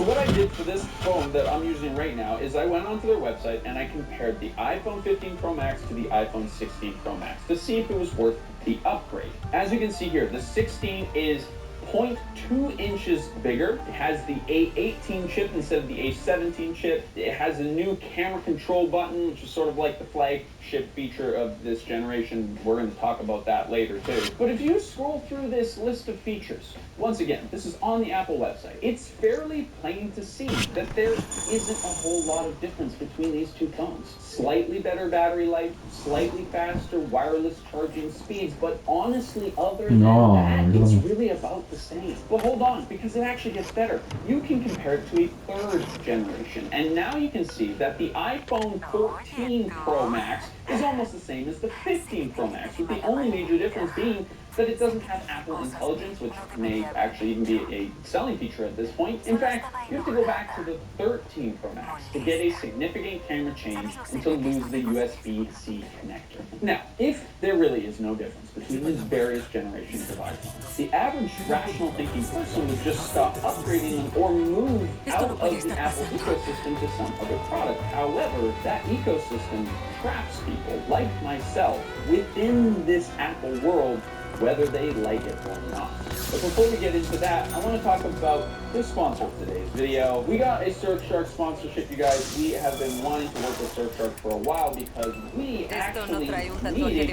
So what I did for this phone that I'm using right now is I went onto their website and I compared the iPhone 15 Pro Max to the iPhone 16 Pro Max to see if it was worth the upgrade. As you can see here, the 16 is 0.2 inches bigger. It has the A18 chip instead of the A17 chip. It has a new camera control button, which is sort of like the flagship feature of this generation. We're going to talk about that later too. But if you scroll through this list of features, once again, this is on the Apple website, it's fairly plain to see that there isn't a whole lot of difference between these two phones. Slightly better battery life, slightly faster wireless charging speeds, but honestly, other than that, it's really about the same. But hold on, because it actually gets better. You can compare it to a third generation, and now you can see that the iPhone 14 Pro Max is almost the same as the 15 Pro Max, with the only major difference being that it doesn't have Apple Intelligence, which may actually even be a selling feature at this point. In fact, you have to go back to the 13 Pro Max to get a significant camera change and to lose the USB-C connector. Now, if there really is no difference between these various generations of iPhones, the average rational thinking person would just stop upgrading them or move out of the Apple ecosystem to some other product. However, that ecosystem traps people like myself within this Apple world, whether they like it or not. But before we get into that, I want to talk about the sponsor of today's video. We got a Surfshark sponsorship, you guys. We have been wanting to work with Surfshark for a while because we actually need a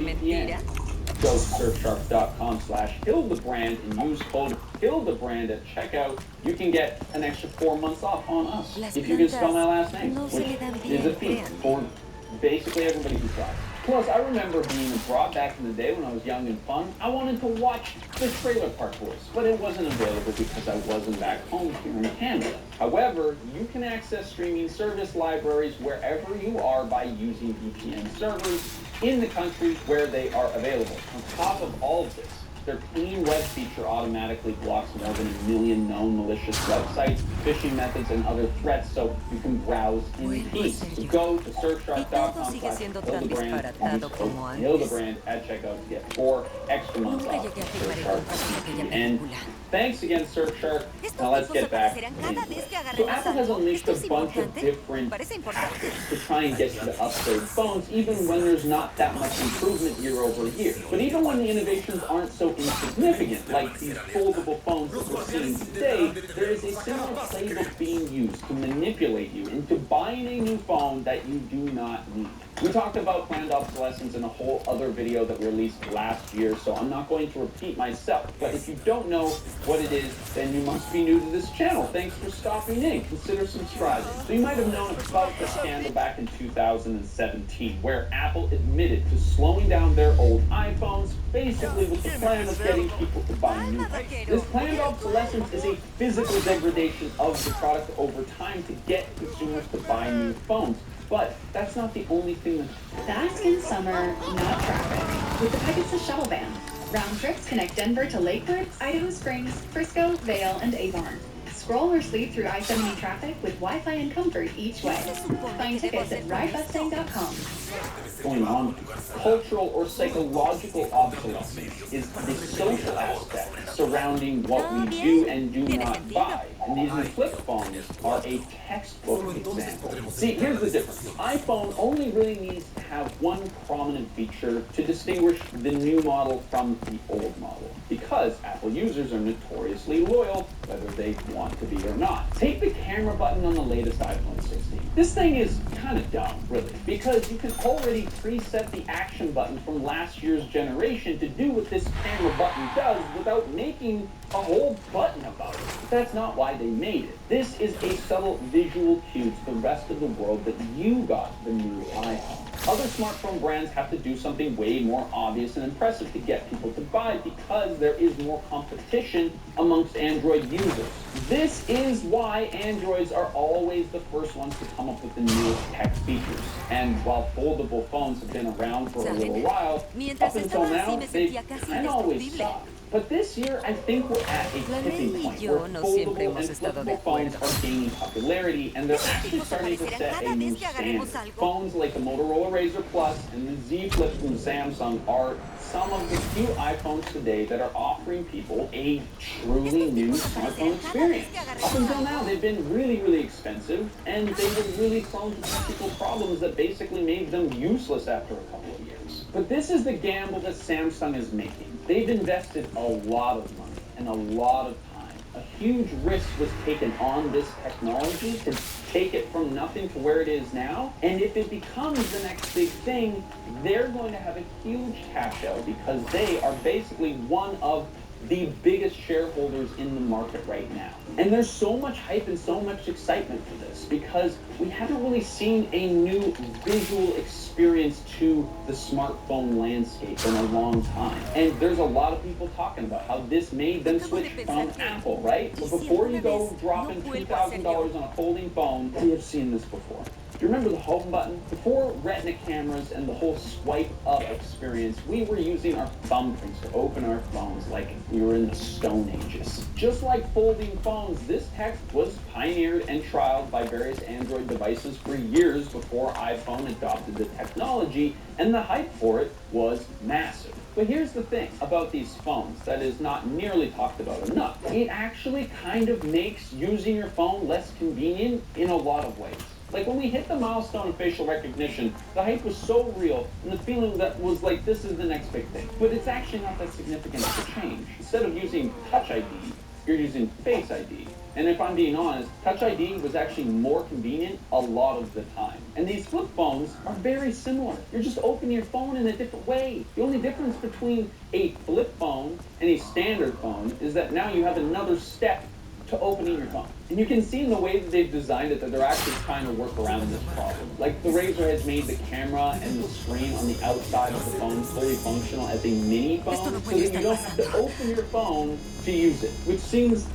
VPN. Go to surfshark.com/HildaBrand and use code HildaBrand at checkout. You can get an extra 4 months off on us if you can spell my last name, which is a feat for basically everybody who tries. Plus, I remember being abroad back in the day when I was young and fun. I wanted to watch the Trailer Park Boys, but it wasn't available because I wasn't back home here in Canada. However, you can access streaming service libraries wherever you are by using VPN servers in the countries where they are available. On top of all of this, their clean web feature automatically blocks more than 1 million known malicious websites, phishing methods, and other threats, so you can browse in peace. So go to surfshark.com/HildaBrand and use code HildaBrand at checkout to get 4 extra months off Surfshark. And thanks again, Surfshark. Now let's get back into it. So Apple has unleashed a bunch of different tactics to try and get you to upgrade phones, even when there's not that much improvement year over year. But even when the innovations aren't so insignificant, like these foldable phones that we're seeing today, there is a similar playbook being used to manipulate you into buying a new phone that you do not need. We talked about planned obsolescence in a whole other video that we released last year, so I'm not going to repeat myself. But if you don't know what it is, then you must be new to this channel. Thanks for stopping in. Consider subscribing. So you might have known about the scandal back in 2017, where Apple admitted to slowing down their old iPhones, basically with the plan of getting people to buy new ones. This planned obsolescence is a physical degradation of the product over time to get consumers to buy new phones. But that's not the only thing that... Bask in summer, not traffic. With the Pegasus Shuttle Van. Round trips connect Denver to Lakewood, Idaho Springs, Frisco, Vail, and Avon. Scroll or sleep through I-70 traffic with Wi-Fi and comfort each way. Find tickets at ridebustang.com. Going on, cultural or psychological obsolescence is the social aspect surrounding what we do and do not buy. And these new flip phones are a textbook example. See, here's the difference. iPhone only really needs to have one prominent feature to distinguish the new model from the old model, because Apple users are notoriously loyal, whether they want to be or not. Take the camera button on the latest iPhone 16. This thing is kind of dumb, really, because you can already preset the action button from last year's generation to do what this camera button does without making a whole button about it. But that's not why they made it. This is a subtle visual cue to the rest of the world that you got the new iPhone. Other smartphone brands have to do something way more obvious and impressive to get people to buy because there is more competition amongst Android users. This is why Androids are always the first ones to come up with the newest tech features. And while foldable phones have been around for a little while, up until now, they've kind of always sucked. But this year, I think we're at a tipping point where foldable and flippable phones are gaining popularity, and they're actually starting to set a new standard. Phones like the Motorola Razr Plus and the Z Flip from Samsung are some of the few iPhones today that are offering people a truly new smartphone experience. Up until now, they've been really, really expensive, and they were really prone to technical problems that basically made them useless after a couple of years. But this is the gamble that Samsung is making. They've invested a lot of money and a lot of time. A huge risk was taken on this technology to take it from nothing to where it is now. And if it becomes the next big thing, they're going to have a huge cash out because they are basically one of the biggest shareholders in the market right now. And there's so much hype and so much excitement for this because we haven't really seen a new visual experience to the smartphone landscape in a long time. And there's a lot of people talking about how this made them switch from Apple, right? But before you go dropping $2,000 on a folding phone, we have seen this before. Do you remember the home button? Before Retina cameras and the whole swipe up experience, we were using our thumbprints to open our phones like we were in the Stone Ages. Just like folding phones, this tech was pioneered and trialed by various Android devices for years before iPhone adopted the technology, and the hype for it was massive. But here's the thing about these phones that is not nearly talked about enough. It actually kind of makes using your phone less convenient in a lot of ways. Like when we hit the milestone of facial recognition, the hype was so real, and the feeling that was like, this is the next big thing. But it's actually not that significant of a change. Instead of using Touch ID, you're using Face ID. And if I'm being honest, Touch ID was actually more convenient a lot of the time. And these flip phones are very similar. You're just opening your phone in a different way. The only difference between a flip phone and a standard phone is that now you have another step to opening your phone. And you can see in the way that they've designed it that they're actually trying to work around this problem. Like the Razr has made the camera and the screen on the outside of the phone fully functional as a mini phone, so that you don't have to open your phone to use it, which seems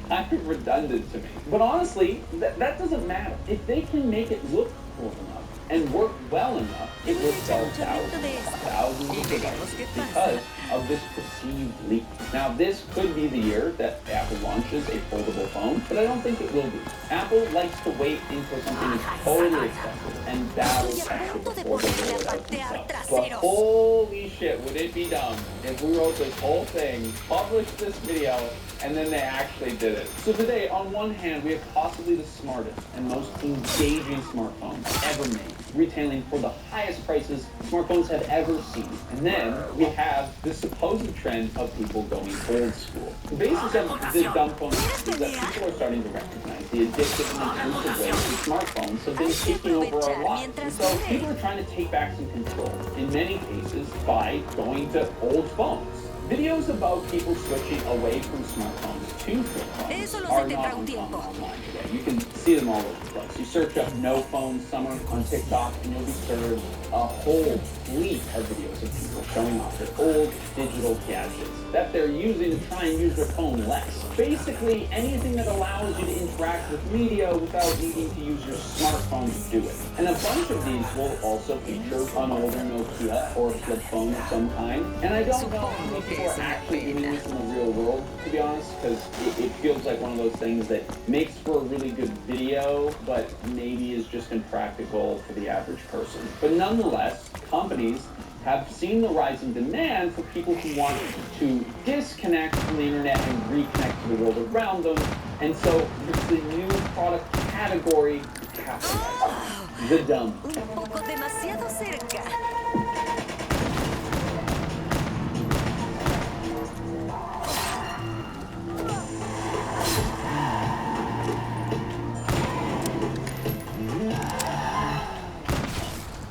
kind of redundant to me. But honestly, that doesn't matter. If they can make it look cool enough and work well enough, it will sell thousands of devices because of this perceived leak. Now, this could be the year that Apple launches a foldable phone, but I don't think it will be. Apple likes to wait until something is totally accessible and battle test it before they roll it out themselves. But holy shit, would it be dumb if we wrote this whole thing, published this video, and then they actually did it. So today, on one hand, we have possibly the smartest and most engaging smartphones ever made, retailing for the highest prices smartphones have ever seen. And then we have the supposed trend of people going old school. The basis of this dumb phone is that people are starting to recognize the addictive and intrusive ways that smartphones have been taking over our lives. And so people are trying to take back some control, in many cases, by going to old phones. Videos about people switching away from smartphones to flip phones are not uncommon online today. You can see them all over the place. You search up no phone summer on TikTok and you'll be served a whole fleet of videos of people showing off their old digital gadgets that they're using to try and use their phone less. Basically, anything that allows you to interact with media without needing to use your smartphone to do it. And a bunch of these will also feature an older Nokia or a flip phone of some kind. And I don't know how many people are actually doing this in the real world, to be honest, because it feels like one of those things that makes for a really good video, but maybe is just impractical for the average person. But nonetheless, companies have seen the rise in demand for people who want to disconnect from the internet and reconnect to the world around them. And so it's the new product category to capitalize on. The dumb. Un poco demasiado cerca.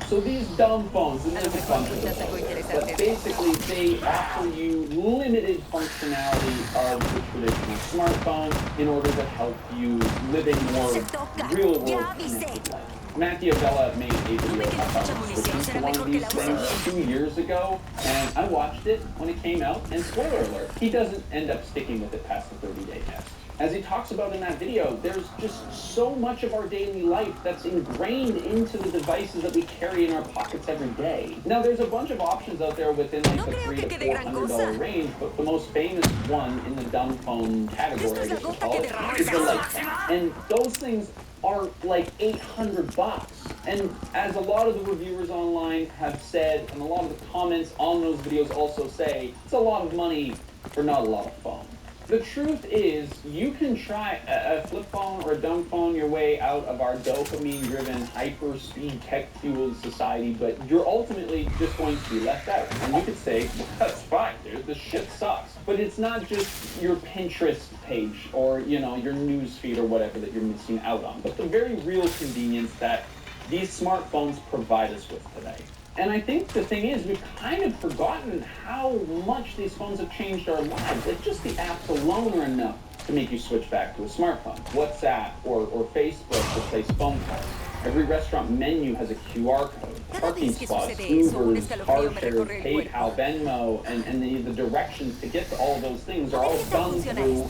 So these dumb phones, and there's a bunch of them, but basically they offer you limited functionality of the traditional smartphone in order to help you live a more real-world connected life. Matthew Bella made a video about switching to one of these things 2 years ago, and I watched it when it came out, and spoiler alert, he doesn't end up sticking with it past the 30-day test. As he talks about in that video, there's just so much of our daily life that's ingrained into the devices that we carry in our pockets every day. Now, there's a bunch of options out there within like the $300 to $400 range, but the most famous one in the dumb phone category, I guess you call it, is the Lightning. And those things are like $800. And as a lot of the reviewers online have said, and a lot of the comments on those videos also say, it's a lot of money for not a lot of fun. The truth is, you can try a flip phone or a dumb phone your way out of our dopamine-driven, hyper-speed, tech-fueled society, but you're ultimately just going to be left out. And you could say, well, that's fine, dude, this shit sucks. But it's not just your Pinterest page or, you know, your news feed or whatever that you're missing out on, but the very real convenience that these smartphones provide us with today. And I think the thing is, we've kind of forgotten how much these phones have changed our lives. Like, just the apps alone are enough to make you switch back to a smartphone. WhatsApp or Facebook replace phone calls. Every restaurant menu has a QR code. Parking spots, Ubers, car shares, PayPal, Venmo, and the directions to get to all those things are all done through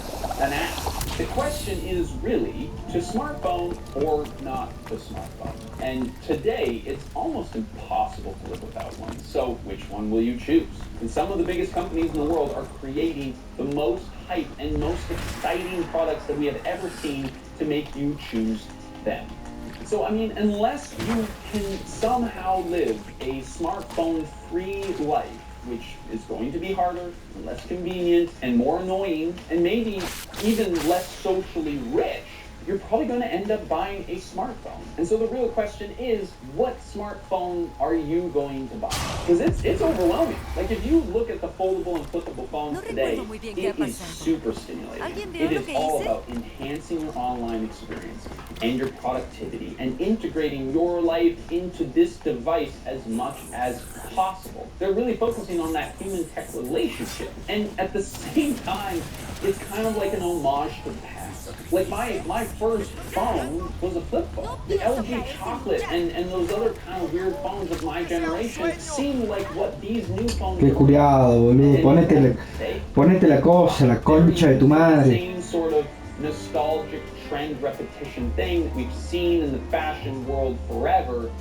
an app. The question is really, to smartphone or not to smartphone? And today, it's almost impossible to live without one. So which one will you choose? And some of the biggest companies in the world are creating the most hype and most exciting products that we have ever seen to make you choose them. So, I mean, unless you can somehow live a smartphone-free life, which is going to be harder, less convenient, and more annoying, and maybe even less socially rich, you're probably going to end up buying a smartphone. And so the real question is, what smartphone are you going to buy? Because it's overwhelming. Like, if you look at the foldable and flippable phones today, it is super stimulating. It is all about enhancing your online experience and your productivity and integrating your life into this device as much as possible. They're really focusing on that human-tech relationship. And at the same time, it's kind of like an homage to the past. Like, my first phone was a flip phone. The LG Chocolate and those other kind of weird phones of my generation seem like what these new phones Qué culiado, boludo. Ponete la cosa, la concha de tu madre. Same sort of nostalgic trend repetition thing that we've seen in the fashion world forever,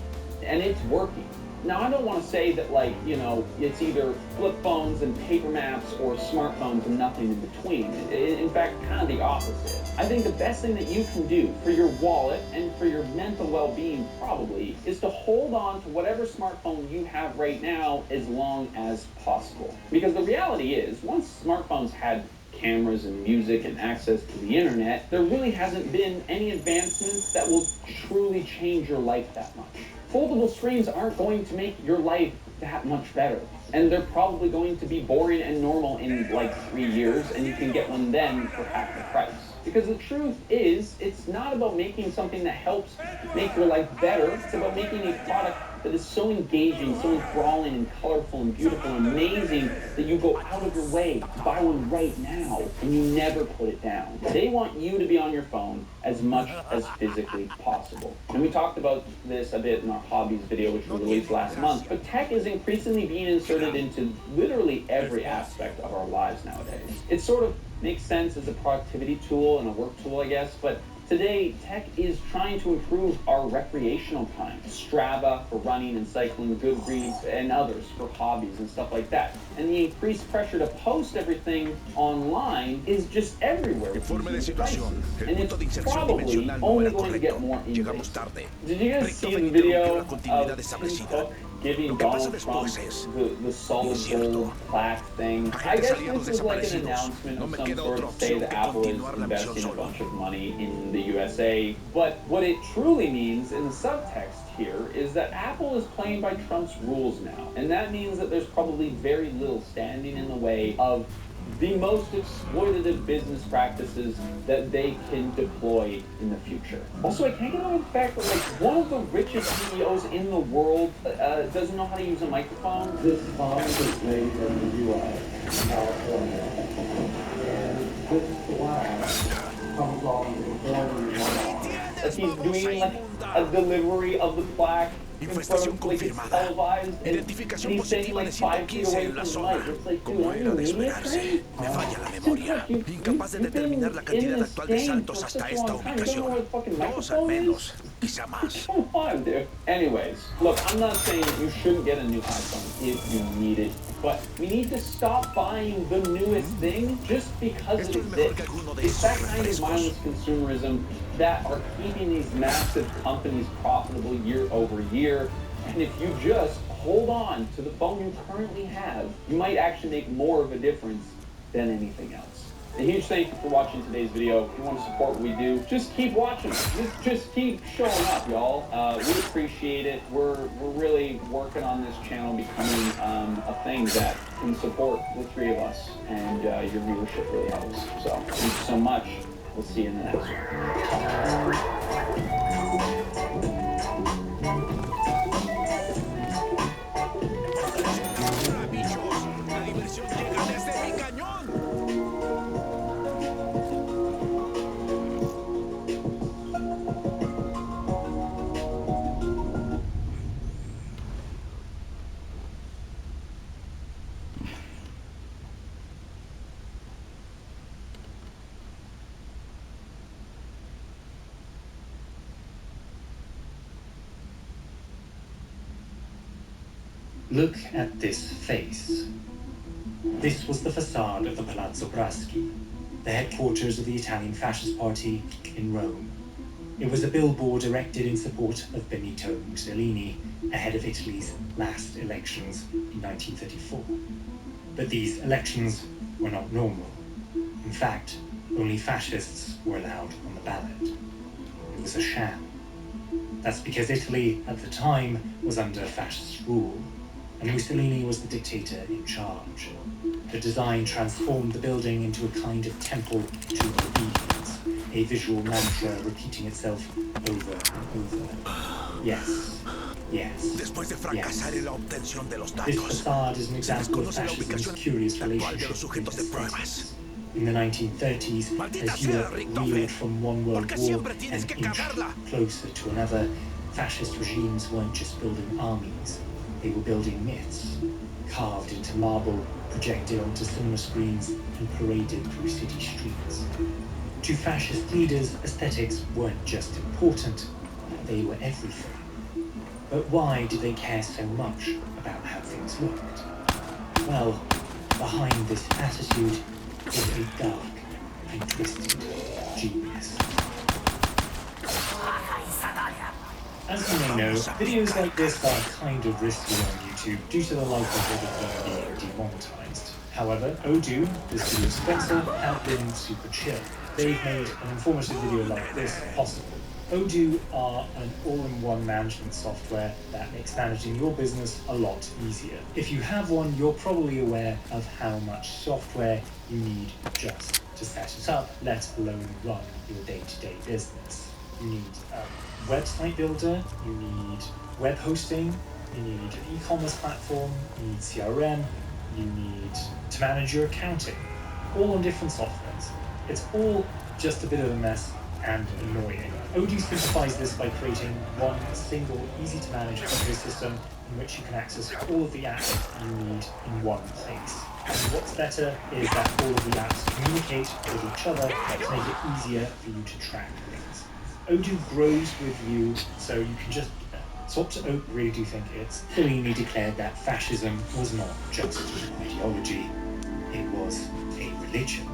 and it's working. Now, I don't want to say that, like, you know, it's either flip phones and paper maps or smartphones and nothing in between. In fact, kind of the opposite. I think the best thing that you can do for your wallet and for your mental well-being probably is to hold on to whatever smartphone you have right now as long as possible. Because the reality is, once smartphones had cameras and music and access to the internet, there really hasn't been any advancements that will truly change your life that much. Foldable screens aren't going to make your life that much better. And they're probably going to be boring and normal in like 3 years, and you can get one then for half the price. Because the truth is, it's not about making something that helps make your life better. It's about making a product that is so engaging, so enthralling and colorful and beautiful and amazing that you go out of your way to buy one right now and you never put it down. They want you to be on your phone as much as physically possible. And we talked about this a bit in our hobbies video, which we released last month, but tech is increasingly being inserted into literally every aspect of our lives nowadays. It sort of makes sense as a productivity tool and a work tool, I guess, but today, tech is trying to improve our recreational time. Strava for running and cycling, Goodreads, and others for hobbies and stuff like that. And the increased pressure to post everything online is just everywhere. And it's probably only going to get more invasive. Did you guys see the video of Tim Cook giving Donald Trump the solid gold plaque thing? I guess this is like an announcement of some sort to say that Apple is investing a bunch of money in the USA. But what it truly means in the subtext here is that Apple is playing by Trump's rules now. And that means that there's probably very little standing in the way of the most exploitative business practices that they can deploy in the future. Also, I can't get over the fact that, like, one of the richest CEOs in the world doesn't know how to use a microphone. This phone is made in the U.S., California, and this glass comes off the corner. Like he's doing like a delivery of the plaque in front of like it's televised, and he's staying like 5 feet away from the mic. It's like, dude, are you an idiot, right? You've been in this game for such a long time. You don't know where the fucking microphone is? Come on, dude. Anyways, look, I'm not saying you shouldn't get a new iPhone if you need it, but we need to stop buying the newest thing just because it exists. It's that kind of mindless consumerism that are keeping these massive companies profitable year over year. And if you just hold on to the phone you currently have, you might actually make more of a difference than anything else. A huge thank you for watching today's video. If you want to support what we do, just keep watching. Just keep showing up, y'all. We appreciate it. We're really working on this channel becoming a thing that can support the three of us, and your viewership really helps. So thank you so much. We'll see you in the next Look at this face. This was the facade of the Palazzo Braschi, the headquarters of the Italian Fascist Party in Rome. It was a billboard erected in support of Benito Mussolini ahead of Italy's last elections in 1934. But these elections were not normal. In fact, only fascists were allowed on the ballot. It was a sham. That's because Italy, at the time, was under fascist rule, and Mussolini was the dictator in charge. The design transformed the building into a kind of temple to obedience, a visual mantra repeating itself over and over. Yes, yes, yes. This facade is an example of fascism's curious relationship with aesthetics. In the 1930s, as Europe reeled from one world war and inched closer to another, fascist regimes weren't just building armies. They were building myths, carved into marble, projected onto cinema screens, and paraded through city streets. To fascist leaders, aesthetics weren't just important, they were everything. But why did they care so much about how things looked? Well, behind this attitude is a dark and twisted genius. As you may know, videos like this are kind of risky on YouTube due to the likelihood of them being demonetized. However, Odoo, this video's sponsor, have been super chill. They've made an informative video like this possible. Odoo are an all-in-one management software that makes managing your business a lot easier. If you have one, you're probably aware of how much software you need just to set it up, let alone run your day-to-day business. You need a website builder, you need web hosting, you need an e-commerce platform, you need CRM, you need to manage your accounting, all on different softwares. It's all just a bit of a mess and annoying. Odoo simplifies this by creating one single, easy-to-manage ecosystem in which you can access all of the apps you need in one place. And what's better is that all of the apps communicate with each other to make it easier for you to track things. Odoo grows with you, so you can just swap to Odoo. I really do think it's Fellini declared that fascism was not just an ideology, it was a religion.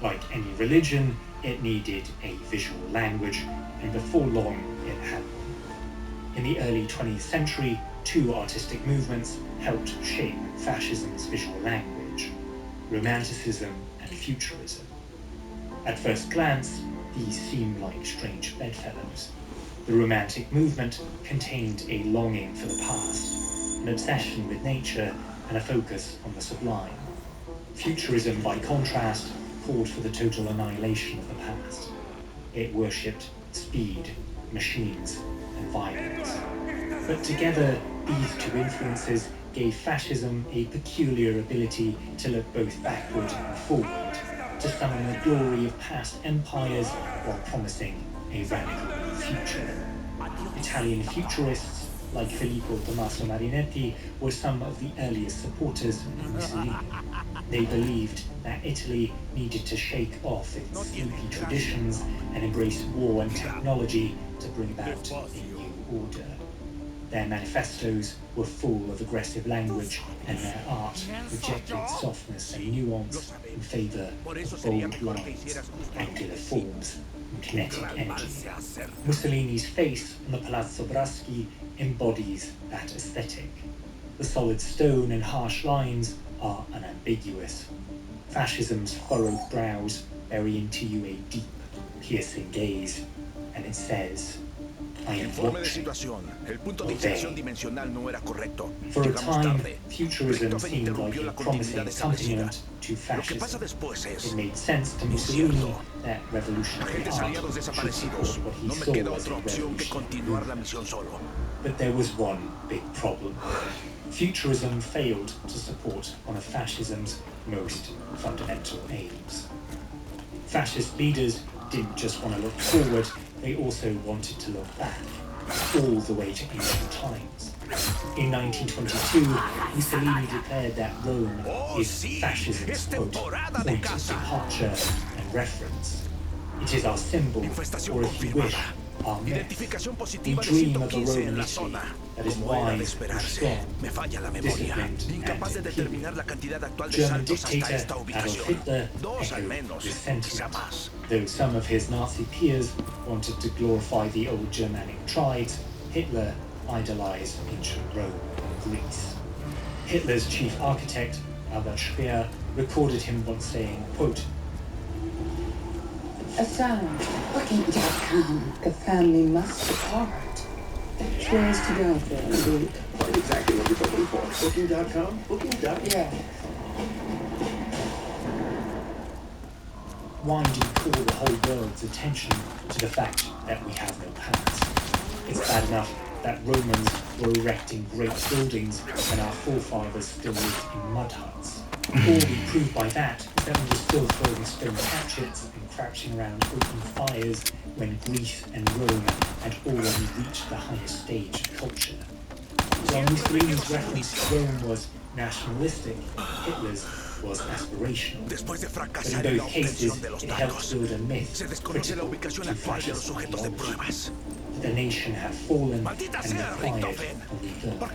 Like any religion, it needed a visual language, and before long, it had one. In the early 20th century, two artistic movements helped shape fascism's visual language: Romanticism and Futurism. At first glance, these seem like strange bedfellows. The Romantic movement contained a longing for the past, an obsession with nature, and a focus on the sublime. Futurism, by contrast, called for the total annihilation of the past. It worshipped speed, machines, and violence. But together, these two influences gave fascism a peculiar ability to look both backward and forward, to summon the glory of past empires while promising a radical future. Italian futurists like Filippo Tommaso Marinetti were some of the earliest supporters of Mussolini. They believed that Italy needed to shake off its sleepy traditions and embrace war and technology to bring about a new order. Their manifestos were full of aggressive language, and their art rejected softness and nuance in favour of bold lines, angular forms, and kinetic energy. Mussolini's face on the Palazzo Braschi embodies that aesthetic. The solid stone and harsh lines are unambiguous. Fascism's furrowed brows bury into you a deep, piercing gaze, and it says, I am watching. For a time, futurism seemed like a promising accompaniment to fascism. It made sense to Mussolini that revolutionary art should support what he saw as a revolutionary movement. But there was one big problem. Futurism failed to support one of fascism's most fundamental aims. Fascist leaders didn't just want to look forward, they also wanted to look back, all the way to ancient times. In 1922, Mussolini declared that Rome is fascism's, quote, point of departure and reference. It is our symbol, or if you wish, our myth. We dream of a Roman Italy that is wise and strong, disciplined and imperial. German dictator Adolf Hitler echoed this sentiment. Though some of his Nazi peers wanted to glorify the old Germanic tribes, Hitler idolized ancient Rome and Greece. Hitler's chief architect, Albert Speer, recorded him once saying, quote, Aside, Booking.com, the family must depart. Which way is to go there, indeed? Exactly what you're looking for. Booking.com? Booking.com? Yeah. Why do you call the whole world's attention to the fact that we have no past? It's bad enough that Romans were erecting great buildings when our forefathers still lived in mud huts. All we prove by that is that we were still throwing stone hatchets and crouching around open fires when Greece and Rome had already reached the highest stage of culture. While Mussolini's reference to Rome was nationalistic, Hitler's was aspirational. But in both cases, it helped build a myth critical to fascist ideology. The nation had fallen and required a rebirth.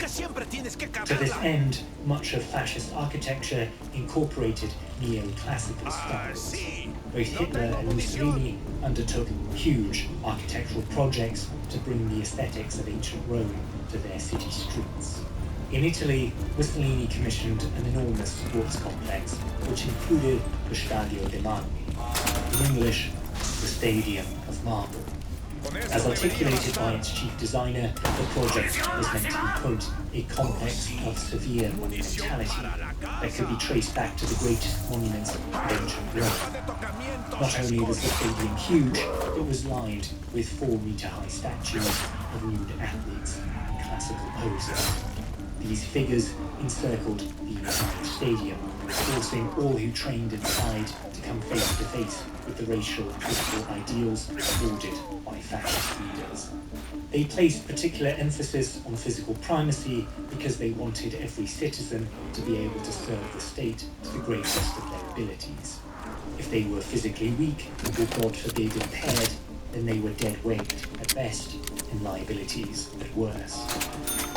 To this end, much of fascist architecture incorporated neoclassical styles. Both Hitler and Mussolini undertook huge architectural projects to bring the aesthetics of ancient Rome to their city streets. In Italy, Mussolini commissioned an enormous sports complex, which included the Stadio dei Marmi, in English, the Stadium of Marble. As articulated by its chief designer, the project was meant to be, quote, a complex of severe monumentality that could be traced back to the greatest monuments of ancient Rome. Not only was the stadium huge, it was lined with 4-meter-high statues of nude athletes and classical posers. These figures encircled the entire stadium, forcing all who trained inside to come face to face with the racial and political ideals lauded by fascist leaders. They placed particular emphasis on physical primacy because they wanted every citizen to be able to serve the state to the greatest of their abilities. If they were physically weak, or God forbid impaired, then they were dead weight at best and liabilities at worst.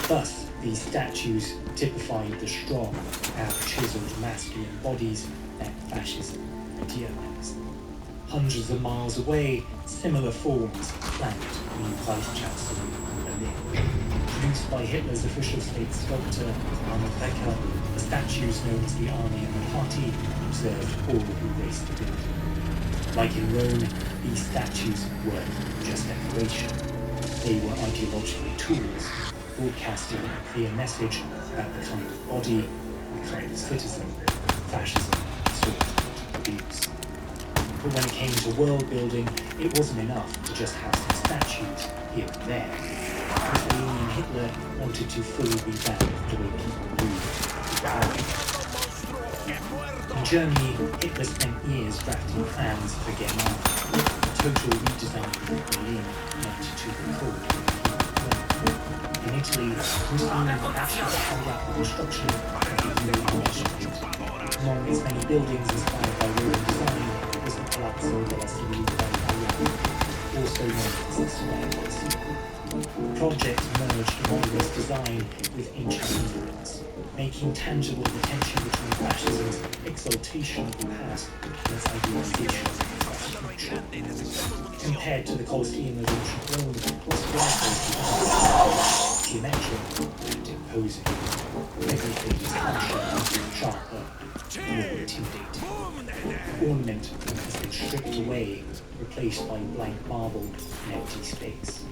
Thus, these statues typified the strong, out-chiseled masculine bodies that fascism idealized. Hundreds of miles away, similar forms flanked the new Reichschancellor in Berlin. Produced by Hitler's official state sculptor, Arnold Becker, the statues known as the Army and the Party observed all who graced the building. Like in Rome, these statues weren't just decoration. They were ideological tools, broadcasting a clear message about the kind of body, the kind of citizen, fascism sought to produce. But when it came to world building, it wasn't enough to just have some statues here and there. Mussolini and Hitler wanted to fully revamp the way people moved. In Germany, Hitler spent years drafting plans for Germania, total redesign of Berlin meant to record. In Italy, Mussolini and fascists held up the construction of the new Rinascimento. Among its many buildings inspired by Roman design was the Palazzo della Signoria Italiana, also known as the Square. The project merged modernist design with ancient influence, making tangible the tension between fascism's exaltation of the past and its idealization of the future. Compared to the Colosseum of ancient Rome, the Square is geometric and imposing. Everything is harsher, sharper, more intimidating. Ornament has been stripped away, replaced by blank marble and empty space.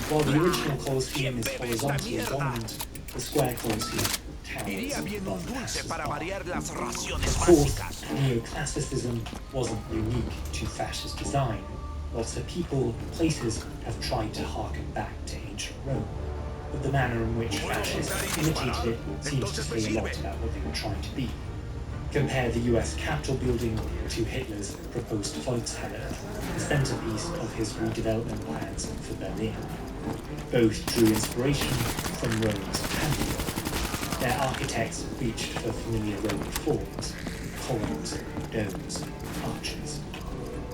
While the original Colosseum is horizontally dominant, the Square Colosseum towers above masses. Of course, neoclassicism wasn't unique to fascist design. Lots of people, places have tried to harken back to ancient Rome. But the manner in which fascists imitated it seems to say a lot about what they were trying to be. Compare the US Capitol building to Hitler's proposed Volkshalle, the centerpiece of his redevelopment plans for Berlin. Both drew inspiration from Rome's Pantheon. Their architects reached for familiar Roman forms, columns, domes, arches.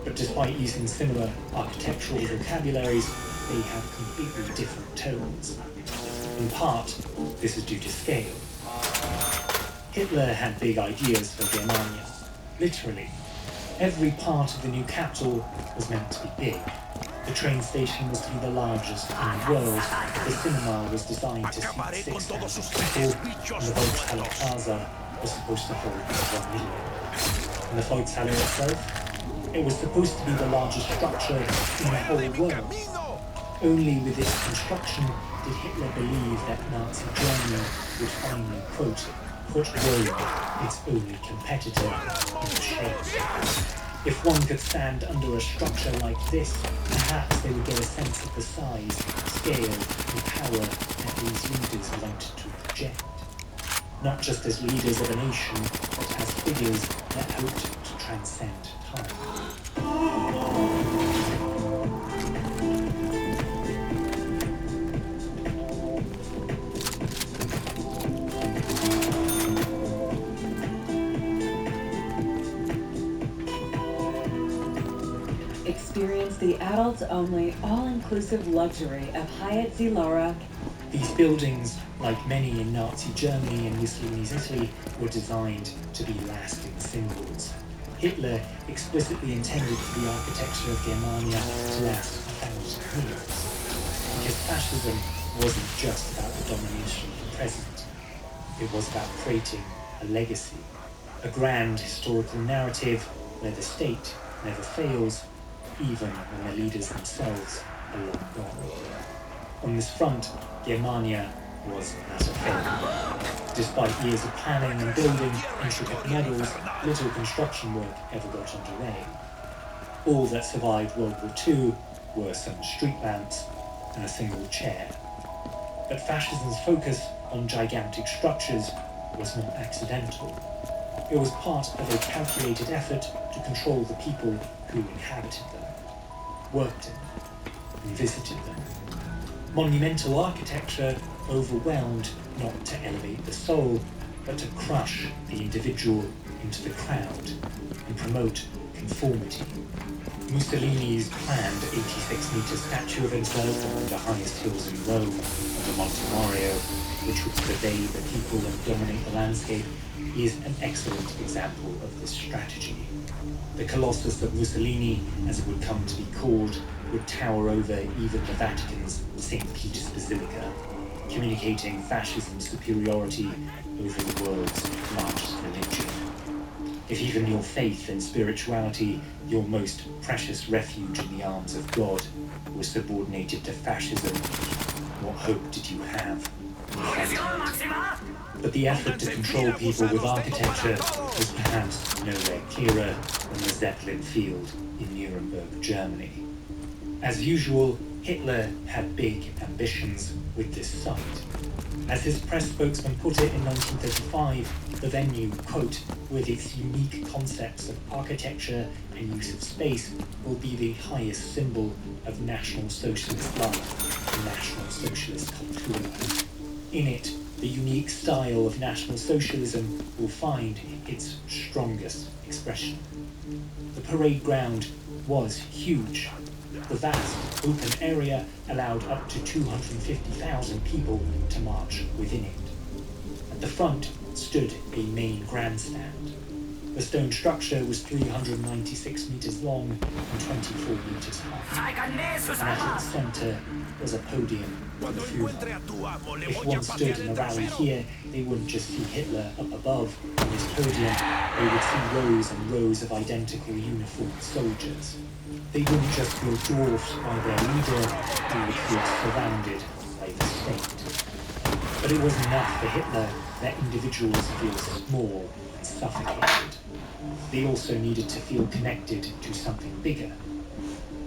But despite using similar architectural vocabularies, they have completely different tones. In part, this is due to scale. Hitler had big ideas for Germania. Literally, every part of the new capital was meant to be big. The train station was to be the largest in the world, the cinema was designed to seat 6,000 people, and the Volkshalle Plaza was supposed to hold 1 million. And the Volkshalle itself? It was supposed to be the largest structure in the whole world. Only with its construction did Hitler believe that Nazi Germany would finally, quote, put Rome, its only competitor, in shame. If one could stand under a structure like this, perhaps they would get a sense of the size, scale, and power that these leaders wanted to project. Not just as leaders of a nation, but as figures that hoped to transcend time. Experience the adults-only, all-inclusive luxury of Hyatt Zilara. These buildings, like many in Nazi Germany and Mussolini's Italy, were designed to be lasting symbols. Hitler explicitly intended for the architecture of Germania to last 1,000 years. Because fascism wasn't just about the domination of the present. It was about creating a legacy, a grand historical narrative where the state never fails, even when the leaders themselves are long gone. On this front, Germania was at a failure. Despite years of planning and building intricate models, little construction work ever got underway. All that survived World War II were some street lamps and a single chair. But fascism's focus on gigantic structures was not accidental. It was part of a calculated effort to control the people who inhabited them, worked in them, and visited them. Monumental architecture overwhelmed not to elevate the soul, but to crush the individual into the crowd and promote conformity. Mussolini's planned 86-meter statue of himself on one of the highest hills in Rome, on the Monte Mario, which would survey the people and dominate the landscape, is an excellent example of this strategy. The Colossus of Mussolini, as it would come to be called, would tower over even the Vatican's St. Peter's Basilica, communicating fascism's superiority over the world's largest religion. If even your faith and spirituality, your most precious refuge in the arms of God, was subordinated to fascism, what hope did you have? But the effort to control people with architecture was perhaps nowhere clearer than the Zeppelin field in Nuremberg, Germany. As usual, Hitler had big ambitions with this site. As his press spokesman put it in 1935, the venue, quote, with its unique concepts of architecture and use of space, will be the highest symbol of National Socialist life and National Socialist culture. In it, the unique style of National Socialism will find its strongest expression. The parade ground was huge. The vast open area allowed up to 250,000 people to march within it. At the front stood a main grandstand. The stone structure was 396 meters long and 24 meters high. And at its center was a podium with a Führer. If one stood in a rally here, they wouldn't just see Hitler up above on his podium, they would see rows and rows of identical uniformed soldiers. They wouldn't just feel dwarfed by their leader, they would feel surrounded by the state. But it wasn't enough for Hitler that individuals feel small and suffocated. They also needed to feel connected to something bigger.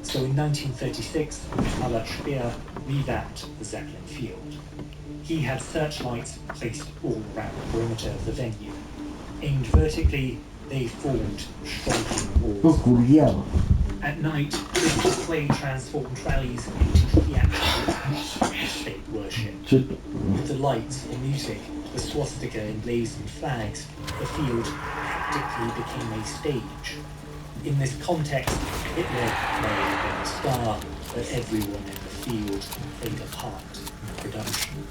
So in 1936, Albert Speer revamped the Zeppelin field. He had searchlights placed all around the perimeter of the venue. Aimed vertically, they formed striking walls. At night, this display transformed rallies into theatrical acts of state worship. With the lights, the music, the swastika emblazoned flags, the field practically became a stage. In this context, Hitler may have been a star, but everyone in the field played a part in the production.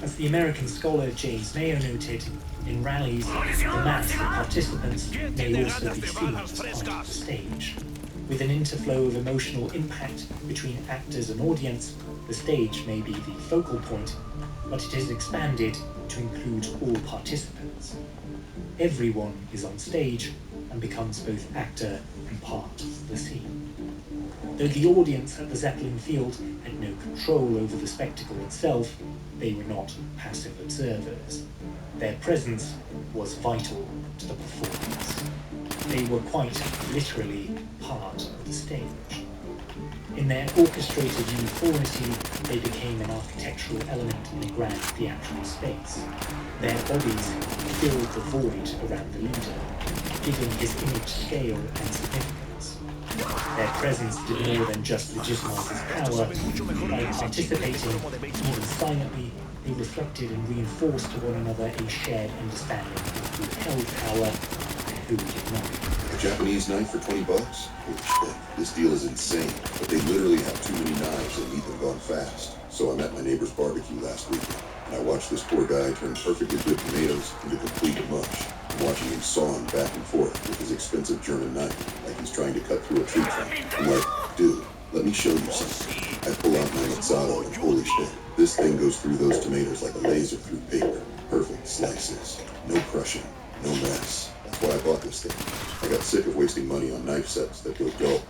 As the American scholar James Mayo noted, in rallies, the mass of participants may also be seen as part of the stage. With an interflow of emotional impact between actors and audience, the stage may be the focal point, but it is expanded to include all participants. Everyone is on stage and becomes both actor and part of the scene. Though the audience at the Zeppelin field had no control over the spectacle itself, they were not passive observers. Their presence was vital to the performance. They were quite literally part of the stage. In their orchestrated uniformity, they became an architectural element in a grand theatrical space. Their bodies filled the void around the leader, giving his image scale and significance. Their presence did more than just legitimize his power. By participating, even silently, they reflected and reinforced to one another a shared understanding of who held power and who did not. A Japanese knife for $20? Holy shit, this deal is insane. But they literally have too many knives that need them gone fast. So I'm at my neighbor's barbecue last weekend, and I watched this poor guy turn perfectly good tomatoes into complete mush. I'm watching him sawing back and forth with his expensive German knife, like he's trying to cut through a tree trunk. I'm like, dude, let me show you something. I pull out my Mazzaro, and holy shit, this thing goes through those tomatoes like a laser through paper. Perfect slices. No crushing. No mess. That's why I bought this thing. I got sick of wasting money on knife sets that go dull.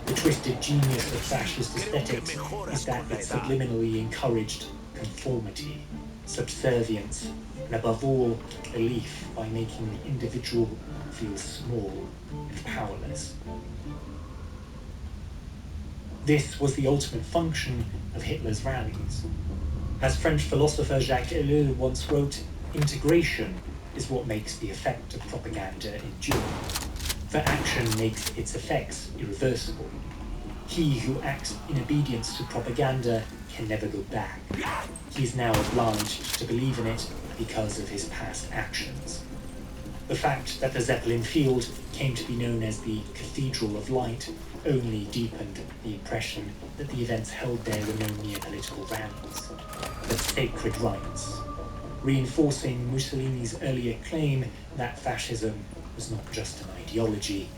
The twisted genius of fascist aesthetics is that it subliminally encouraged conformity, subservience, and above all, belief by making the individual feel small and powerless. This was the ultimate function of Hitler's rallies. As French philosopher Jacques Ellul once wrote, integration is what makes the effect of propaganda endure. For action makes its effects irreversible. He who acts in obedience to propaganda can never go back. He is now obliged to believe in it because of his past actions. The fact that the Zeppelin field came to be known as the Cathedral of Light only deepened the impression that the events held there were no mere political rallies, but sacred rites, reinforcing Mussolini's earlier claim that fascism was not just an ideology,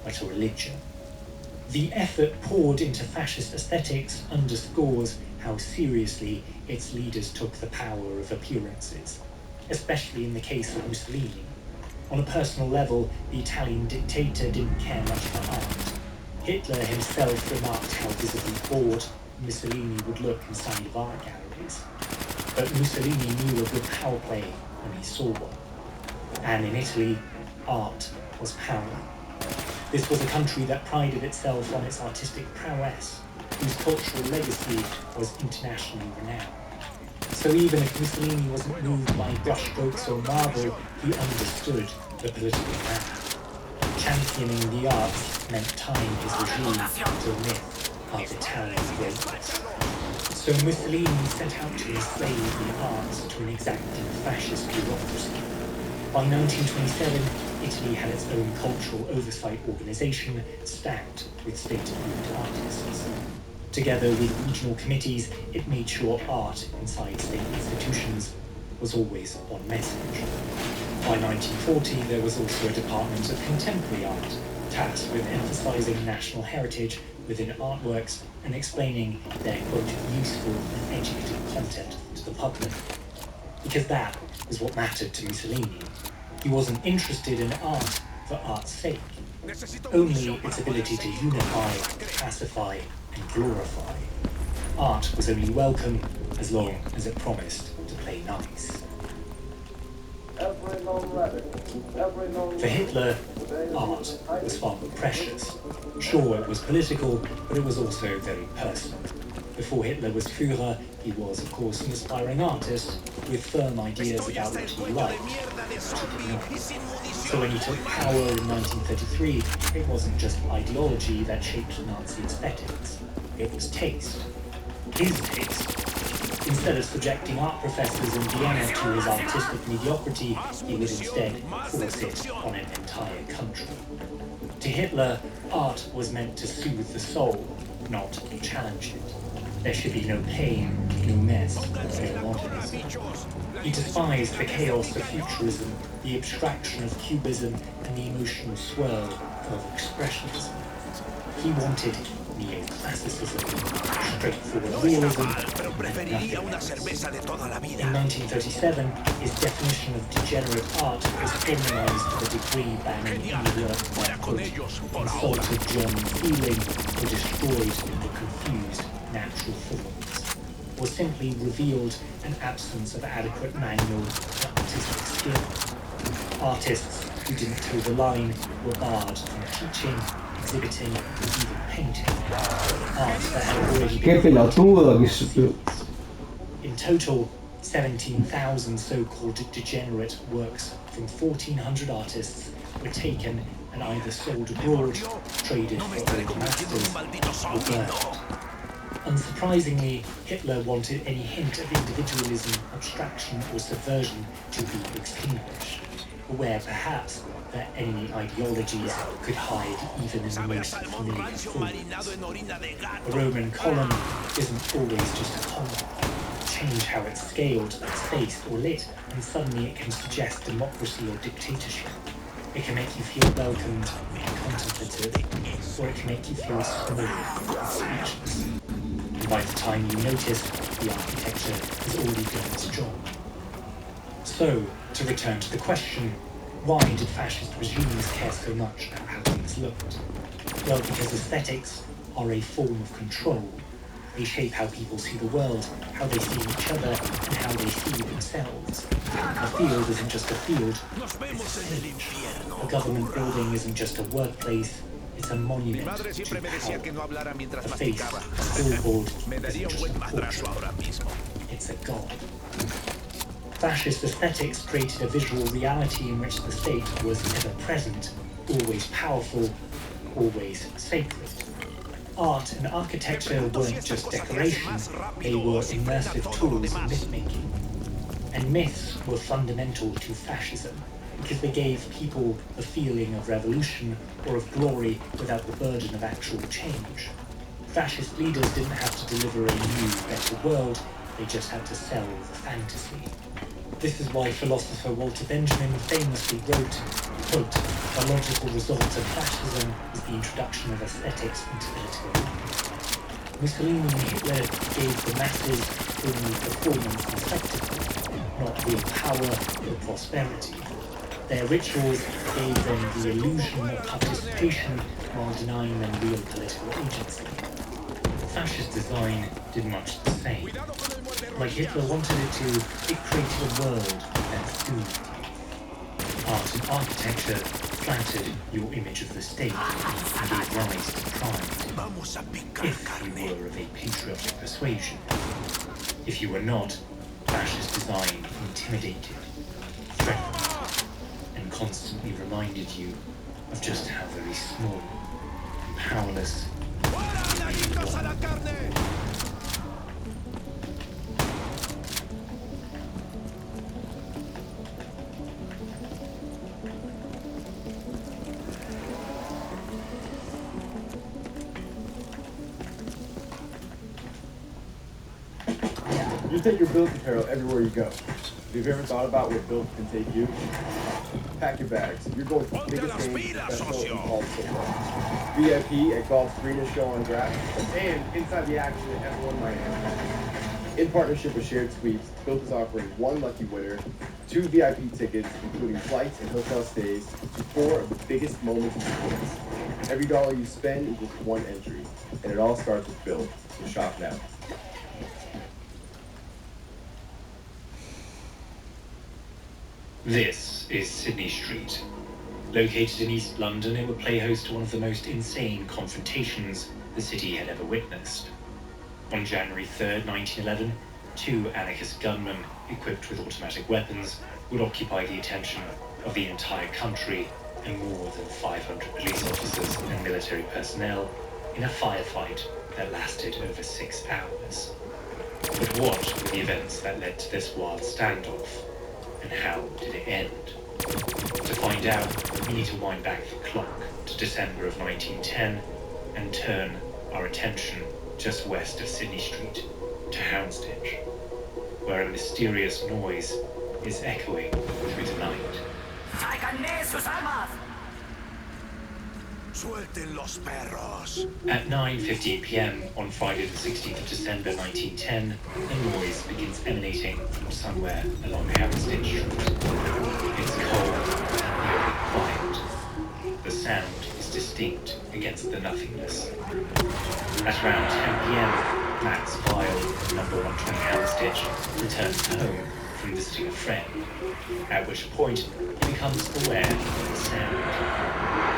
but a religion. The effort poured into fascist aesthetics underscores how seriously its leaders took the power of appearances, especially in the case of Mussolini. On a personal level, the Italian dictator didn't care much for art. Hitler himself remarked how visibly bored Mussolini would look inside of art galleries. But Mussolini knew a good power play when he saw one. And in Italy, art was power. This was a country that prided itself on its artistic prowess. whose cultural legacy was internationally renowned. So even if Mussolini wasn't moved by brushstrokes or marble, he understood the political math. Championing the arts meant tying his regime to a myth of Italian greatness. So Mussolini set out to enslave the arts to an exacting fascist bureaucracy. By 1927, Italy had its own cultural oversight organisation stacked with state-owned artists. Together with regional committees, it made sure art inside state institutions was always on message. By 1940, there was also a department of contemporary art, tasked with emphasising national heritage within artworks and explaining their, quote, useful and educative content to the public. Because that was what mattered to Mussolini. He wasn't interested in art for art's sake, only its ability to unify, pacify, and glorify. Art was only welcome as long as it promised to play nice. For Hitler, art was far more precious. Sure, it was political, but it was also very personal. Before Hitler was Führer, he was, of course, an aspiring artist with firm ideas about what he liked. So when he took power in 1933, it wasn't just ideology that shaped Nazi aesthetics. It was taste. His taste. Instead of subjecting art professors in Vienna to his artistic mediocrity, he would instead force it on an entire country. To Hitler, art was meant to soothe the soul, not challenge it. There should be no pain, no mess, no modernism. He despised the chaos of futurism, the abstraction of cubism, and the emotional swirl of expressionism. He wanted neoclassicism, straightforward realism, and nothing. In 1937, his definition of degenerate art was formalized to the degree banning any work that, quote, insulted German feeling or destroyed the confused natural forms, or simply revealed an absence of adequate manual for artistic skill. Artists who didn't toe the line were barred from teaching, exhibiting, or even painting. Art that had already been in total, 17,000 so-called degenerate works from 1,400 artists were taken and either sold abroad, traded for old masters, or burned. Unsurprisingly, Hitler wanted any hint of individualism, abstraction, or subversion to be extinguished, aware perhaps that enemy ideologies could hide even in the most familiar forms. A Roman column isn't always just a column. Change how it's scaled, spaced, or lit, and suddenly it can suggest democracy or dictatorship. It can make you feel welcomed and contemplative, or it can make you feel small and speechless. And by the time you notice, the architecture has already done its job. So, to return to the question, why did fascist regimes care so much about how things looked? Well, because aesthetics are a form of control. They shape how people see the world, how they see each other, and how they see themselves. A field isn't just a field, it's a stage. A government building isn't just a workplace, it's a monument to power. A face, a billboard, isn't just a portrait, it's a god. Fascist aesthetics created a visual reality in which the state was ever present, always powerful, always sacred. Art and architecture weren't just decorations, they were immersive tools in myth-making. And myths were fundamental to fascism, because they gave people the feeling of revolution or of glory without the burden of actual change. Fascist leaders didn't have to deliver a new, better world, they just had to sell the fantasy. This is why philosopher Walter Benjamin famously wrote, quote, "The logical result of fascism is the introduction of aesthetics into political life." Mussolini and Hitler gave the masses only performance and spectacle, not real power or prosperity. Their rituals gave them the illusion of participation while denying them real political agency. Fascist design did much the same. Like Hitler wanted it to, it created a world that soothed you. art and architecture flattered your image of the state and gave rise to pride. If you were of a patriotic persuasion. If you were not, fascist design intimidated, threatened, and constantly reminded you of just how very small and powerless you really were. You take your build apparel everywhere you go. Have you ever thought about where build can take you? Pack your bags. You're going to the biggest game professional in golf football. VIP at Golf's greenest show on grass, and inside the action at F1 Miami. In partnership with Shared Sweeps, Build is offering one lucky winner, 2 VIP tickets, including flights and hotel stays, to 4 of the biggest moments in sports. Every dollar you spend equals 1 entry, and it all starts with Build. So shop now. This is Sydney Street. Located in East London, it would play host to one of the most insane confrontations the city had ever witnessed. On January 3rd, 1911, 2 anarchist gunmen equipped with automatic weapons would occupy the attention of the entire country and more than 500 police officers and military personnel in a firefight that lasted over 6 hours. But what were the events that led to this wild standoff? And how did it end? To find out, we need to wind back the clock to December of 1910 and turn our attention just west of Sydney Street to Houndsditch, where a mysterious noise is echoing through the night. At 9:15 p.m. on Friday the 16th of December 1910, a noise begins emanating from somewhere along Houndsditch Street. It's cold, nearly quiet. The sound is distinct against the nothingness. At around 10 p.m., Max Vile, number 120 Houndsditch, returns home from visiting a friend, at which point he becomes aware of the sound.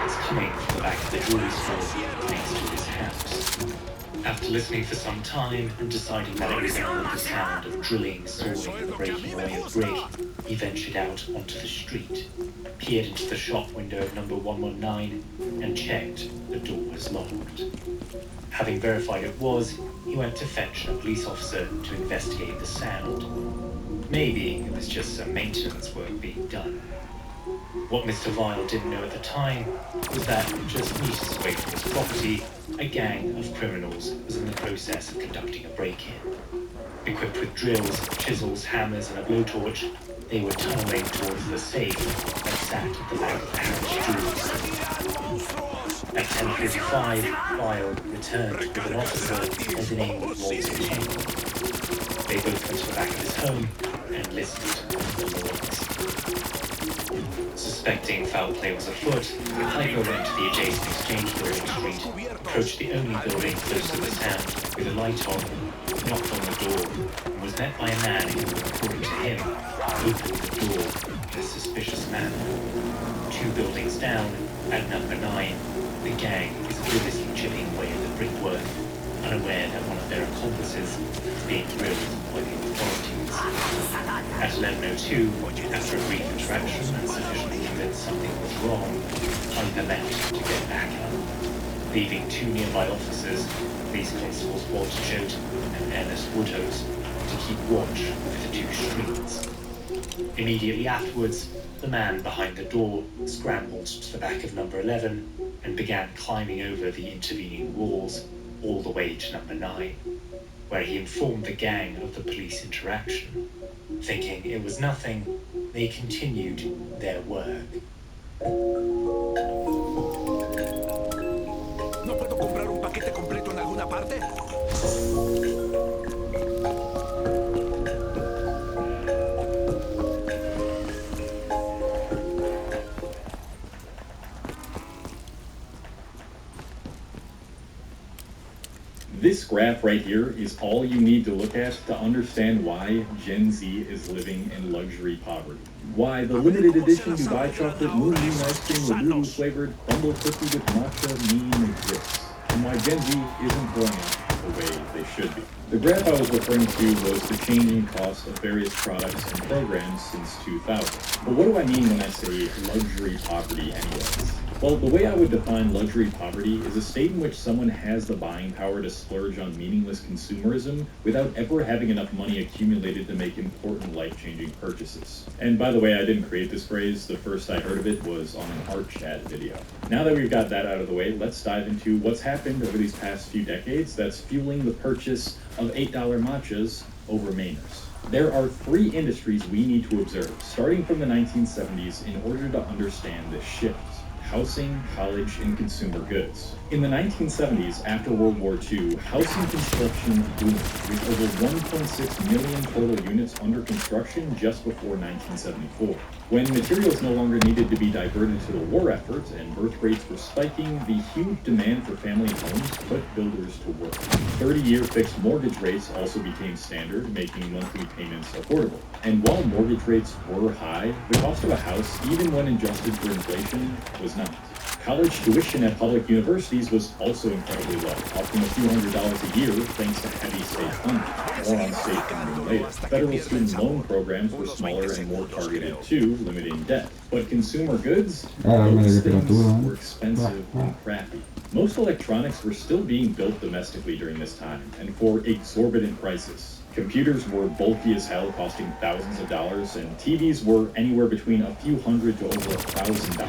It's coming from the back of the jewelry store next to his house. After listening for some time and deciding that it resembled the sound of drilling, sawing, and breaking away of brick, he ventured out onto the street, peered into the shop window of number 119, and checked the door was locked. Having verified it was, he went to fetch a police officer to investigate the sound. Maybe it was just some maintenance work being done. What Mr. Vile didn't know at the time was that just meters away from his property, a gang of criminals was in the process of conducting a break-in. Equipped with drills, chisels, hammers, and a blowtorch, they were tunneling towards the safe that sat at the back of the Harris Jewelry. At 10:45, Vile returned with an officer by the name of Walter King. They both went to the back of his home and listened to the noise. Suspecting foul play was afoot, Hygo went to the adjacent Exchange Building Street, approached the only building close to the sound with a light on, knocked on the door, and was met by a man who, according to him, opened the door in a suspicious manner. 2 buildings down, at number 9, the gang is obliviously chipping away at the brickwork, unaware that one of their accomplices is being drilled by the authorities. At 11:02, after a brief interaction and sufficiently convinced something was wrong, Hyper left to get back up, leaving 2 nearby officers, police constables Walter Jote and Ernest Woodhouse, to keep watch over the 2 streets. Immediately afterwards, the man behind the door scrambled to the back of number 11 and began climbing over the intervening walls all the way to number 9, where he informed the gang of the police interaction. Thinking it was nothing, they continued their work. ¿No puedo comprar un paquete completo en alguna parte? This This graph right here is all you need to look at to understand why Gen Z is living in luxury poverty. Why the limited edition Dubai chocolate moon bean ice cream with voodoo flavored crumble cookie with matcha mean exists. And why Gen Z isn't growing up the way they should be. The graph I was referring to was the changing cost of various products and programs since 2000. But what do I mean when I say luxury poverty anyways? Well, the way I would define luxury poverty is a state in which someone has the buying power to splurge on meaningless consumerism without ever having enough money accumulated to make important life-changing purchases. And by the way, I didn't create this phrase. The first I heard of it was on an art chat video. Now that we've got that out of the way, let's dive into what's happened over these past few decades that's fueling the purchase of $8 matchas over Mainers. There are three industries we need to observe, starting from the 1970s, in order to understand this shift: housing, college, and consumer goods. In the 1970s, after World War II, housing construction boomed, with over 1.6 million total units under construction just before 1974. When materials no longer needed to be diverted to the war effort and birth rates were spiking, the huge demand for family homes put builders to work. 30-year fixed mortgage rates also became standard, making monthly payments affordable. And while mortgage rates were high, the cost of a house, even when adjusted for inflation, was not. College tuition at public universities was also incredibly low, often a few $100s a year thanks to heavy state funding. More on state funding later. Federal student loan programs were smaller and more targeted too, limiting debt. But consumer goods, those things were expensive and crappy. Most electronics were still being built domestically during this time, and for exorbitant prices. Computers were bulky as hell, costing thousands of dollars, and TVs were anywhere between a few hundred to over $1,000.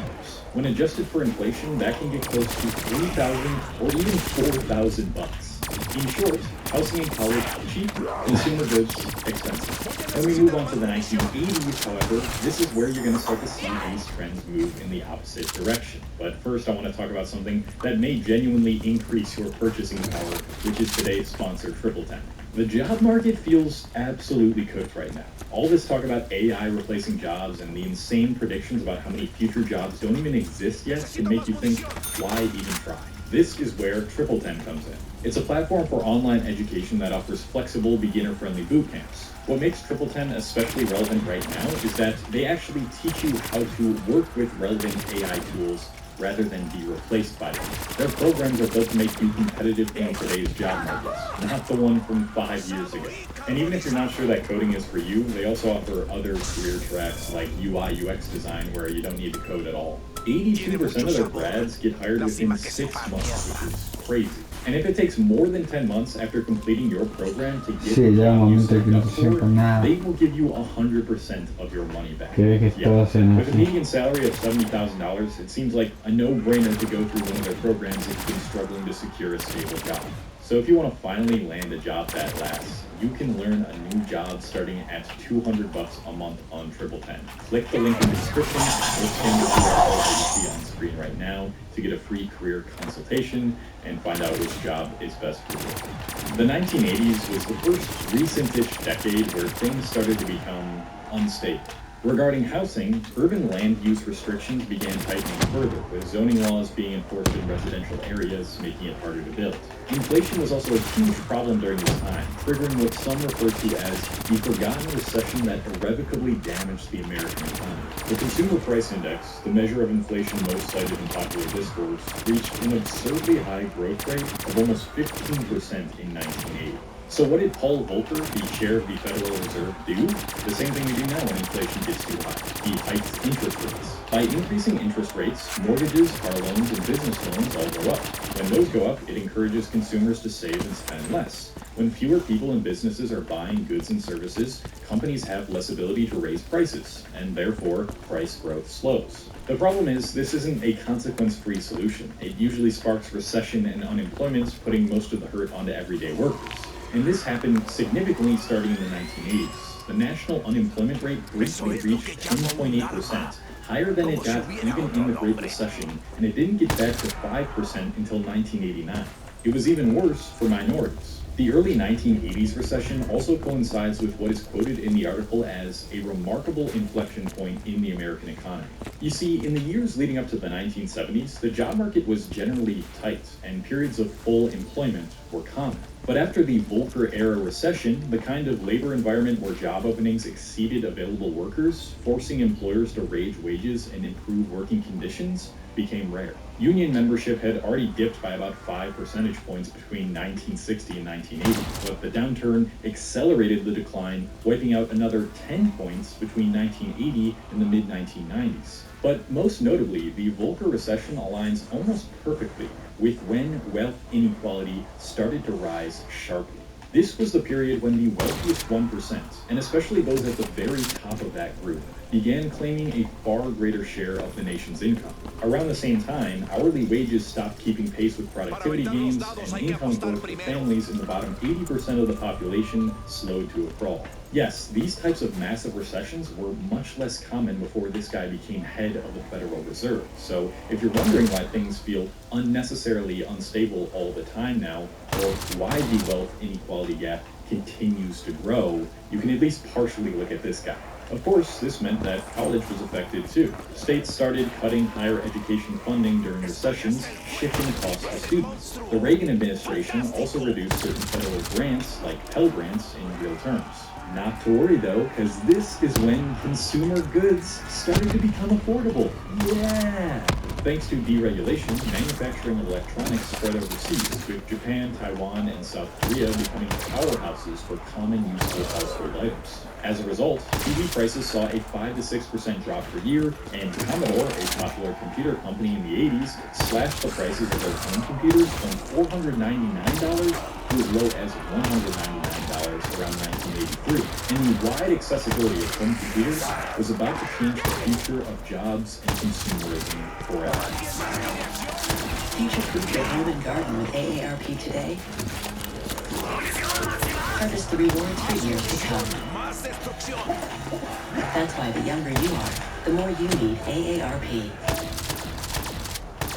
When adjusted for inflation, that can get close to $3,000 or even $4,000. In short, housing and college cheap, consumer goods expensive. When we move on to the 1980s, however, this is where you're going to start to see these trends move in the opposite direction. But first, I want to talk about something that may genuinely increase your purchasing power, which is today's sponsor, Triple 10. The job market feels absolutely cooked right now. All this talk about AI replacing jobs and the insane predictions about how many future jobs don't even exist yet can make you think, why even try? This is where Triple 10 comes in. It's a platform for online education that offers flexible, beginner-friendly boot camps. What makes Triple 10 especially relevant right now is that they actually teach you how to work with relevant AI tools rather than be replaced by them. Their programs are built to make you competitive in today's job markets, not the one from 5 years ago. And even if you're not sure that coding is for you, they also offer other career tracks like UI UX design where you don't need to code at all. 82% of their grads get hired within 6 months, which is crazy. And if it takes more than 10 months after completing your program to get the job you signed up for, they will give you 100% of your money back. With a median salary of $70,000, it seems like a no-brainer to go through one of their programs if you've been struggling to secure a stable job. So if you want to finally land a job that lasts, you can learn a new job starting at $200 a month on Triple 10. Click the link in the description or scan the QR code that you see on screen right now to get a free career consultation and find out which job is best for you. The 1980s was the first recent-ish decade where things started to become unstable. Regarding housing, urban land use restrictions began tightening further, with zoning laws being enforced in residential areas, making it harder to build. Inflation was also a huge problem during this time, triggering what some refer to as the forgotten recession that irrevocably damaged the American economy. The Consumer Price Index, the measure of inflation most cited in popular discourse, reached an absurdly high growth rate of almost 15% in 1980. So what did Paul Volcker, the chair of the Federal Reserve, do? The same thing we do now when inflation gets too high. He hiked interest rates. By increasing interest rates, mortgages, car loans, and business loans all go up. When those go up, it encourages consumers to save and spend less. When fewer people and businesses are buying goods and services, companies have less ability to raise prices, and therefore, price growth slows. The problem is, this isn't a consequence-free solution. It usually sparks recession and unemployment, putting most of the hurt onto everyday workers. And this happened significantly starting in the 1980s. The national unemployment rate briefly reached 10.8%, higher than it got even in the Great Recession, and it didn't get back to 5% until 1989. It was even worse for minorities. The early 1980s recession also coincides with what is quoted in the article as a remarkable inflection point in the American economy. You see, in the years leading up to the 1970s, the job market was generally tight, and periods of full employment were common. But after the Volcker-era recession, the kind of labor environment where job openings exceeded available workers, forcing employers to raise wages and improve working conditions, became rare. Union membership had already dipped by about 5 percentage points between 1960 and 1980, but the downturn accelerated the decline, wiping out another 10 points between 1980 and the mid-1990s. But most notably, the Volcker recession aligns almost perfectly with when wealth inequality started to rise sharply. This was the period when the wealthiest 1%, and especially those at the very top of that group, began claiming a far greater share of the nation's income. Around the same time, hourly wages stopped keeping pace with productivity gains, and income growth for families in the bottom 80% of the population slowed to a crawl. Yes, these types of massive recessions were much less common before this guy became head of the Federal Reserve. So if you're wondering why things feel unnecessarily unstable all the time now, or why the wealth inequality gap continues to grow, you can at least partially look at this guy. Of course, this meant that college was affected too. States started cutting higher education funding during recessions, shifting costs to students. The Reagan administration also reduced certain federal grants, like Pell Grants, in real terms. Not to worry though, because this is when consumer goods started to become affordable. Yeah! Thanks to deregulation, manufacturing of electronics spread overseas, with Japan, Taiwan, and South Korea becoming powerhouses for common useful household items. As a result, TV prices saw a 5 to 6% drop per year, and Commodore, a popular computer company in the 80s, slashed the prices of their home computers from $499 to as low as $199 around 1983. And the wide accessibility of home computers was about to change the future of jobs and consumerism forever. Future-proof your home and garden with AARP today. Harvest the rewards for years to come. That's why the younger you are, the more you need AARP.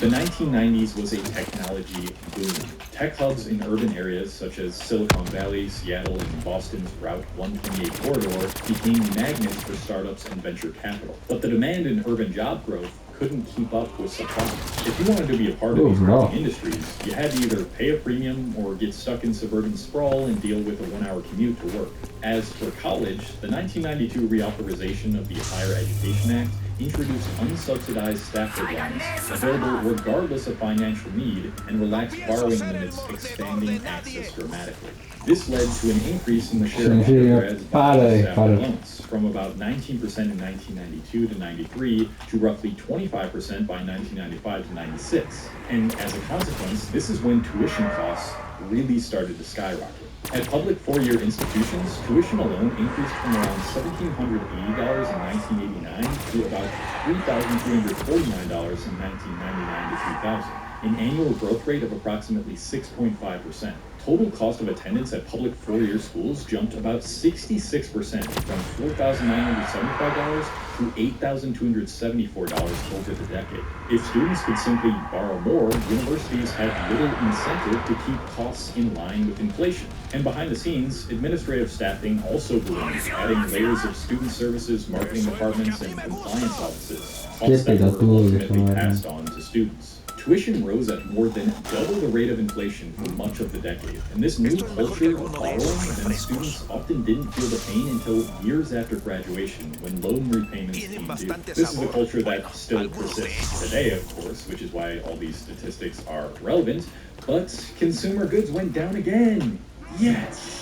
The 1990s was a technology boom. Tech hubs in urban areas such as Silicon Valley, Seattle, and Boston's Route 128 corridor became magnets for startups and venture capital. But the demand in urban job growth couldn't keep up with supply. If you wanted to be a part of these growing industries, you had to either pay a premium or get stuck in suburban sprawl and deal with a 1-hour commute to work. As for college, the 1992 reauthorization of the Higher Education Act introduced unsubsidized staff programs available regardless of financial need and relaxed borrowing limits, expanding access dramatically. This led to an increase in the share of undergrads and staff loans from about 19% in 1992 to 93 to roughly 25% by 1995 to 96. And as a consequence, this is when tuition costs really started to skyrocket. At public four-year institutions, tuition alone increased from around $1,780 in 1989 to about $3,349 in 1999 to 2000, an annual growth rate of approximately 6.5%. Total cost of attendance at public four-year schools jumped about 66% from $4,975 to $8,274 over the decade. If students could simply borrow more, universities had little incentive to keep costs in line with inflation. And behind the scenes, administrative staffing also ballooned, adding layers of student services, marketing departments, and compliance offices, costs that were ultimately passed on to students. Tuition rose at more than double the rate of inflation for much of the decade, and this new culture of borrowing meant students often didn't feel the pain until years after graduation, when loan repayments came due. This is a culture that still persists today, of course, which is why all these statistics are relevant, but consumer goods went down again. Yes!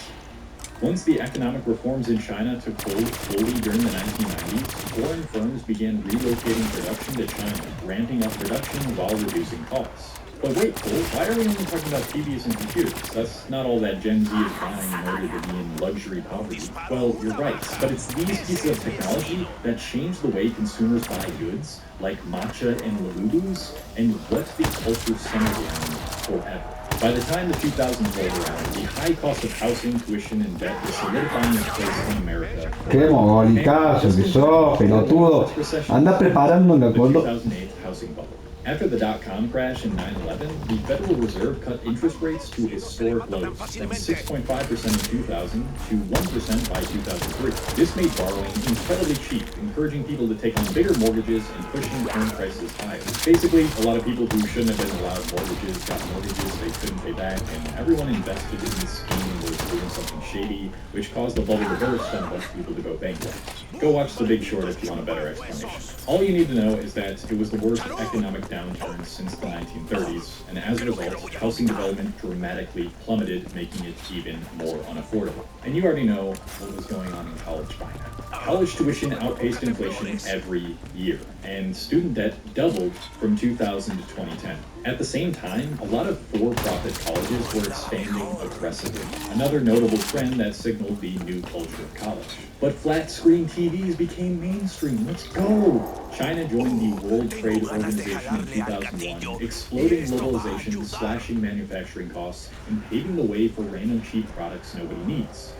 Once the economic reforms in China took hold fully during the 1990s, foreign firms began relocating production to China, ramping up production while reducing costs. But wait, Cole, why are we only talking about TVs and computers? That's not all that Gen Z is buying in order to be in luxury poverty. Well, you're right, but it's these pieces of technology that change the way consumers buy goods, like matcha and Lalubus, and what the culture centered around forever. By the time the 2000s rolled around, the high cost of housing, tuition, and debt was solidifying its place in America. Qué mogolicazo que sos, pelotudo. Anda preparando una the 2008 housing bubble. After the dot-com crash in 9/11, the Federal Reserve cut interest rates to historic lows, from 6.5% in 2000 to 1% by 2003. This made borrowing incredibly cheap, encouraging people to take on bigger mortgages and pushing home prices higher. Basically, a lot of people who shouldn't have been allowed mortgages got mortgages they couldn't pay back, and everyone invested in this scheme was doing something shady, which caused the bubble to burst and a bunch of people to go bankrupt. Go watch The Big Short if you want a better explanation. All you need to know is that it was the worst economic downturn since the 1930s, and as a result, housing development dramatically plummeted, making it even more unaffordable. And you already know what was going on in college by now. College tuition outpaced inflation every year, and student debt doubled from 2000 to 2010. At the same time, a lot of for-profit colleges were expanding aggressively, another notable trend that signaled the new culture of college. But flat-screen TVs became mainstream. Let's go! China joined the World Trade Organization in 2001, exploding globalization, slashing manufacturing costs, and paving the way for random cheap products nobody needs.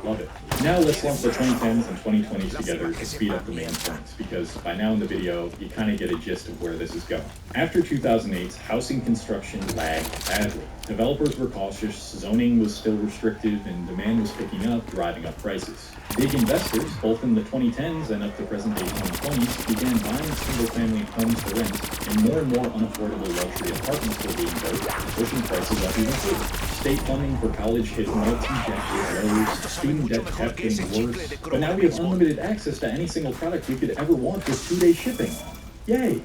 Love it. Now let's lump the 2010s and 2020s together to speed up the main points, because by now in the video, you kind of get a gist of where this is going. After 2008, housing construction lagged badly. Developers were cautious, zoning was still restrictive, and demand was picking up, driving up prices. Big investors, both in the 2010s and up to present-day 2020s, began buying single-family homes to rent, and more unaffordable luxury apartments were being built, pushing prices up even further. State funding for college hit multi-decade lows, student debt kept getting worse, but now we have unlimited access to any single product we could ever want with 2-day shipping. Yay!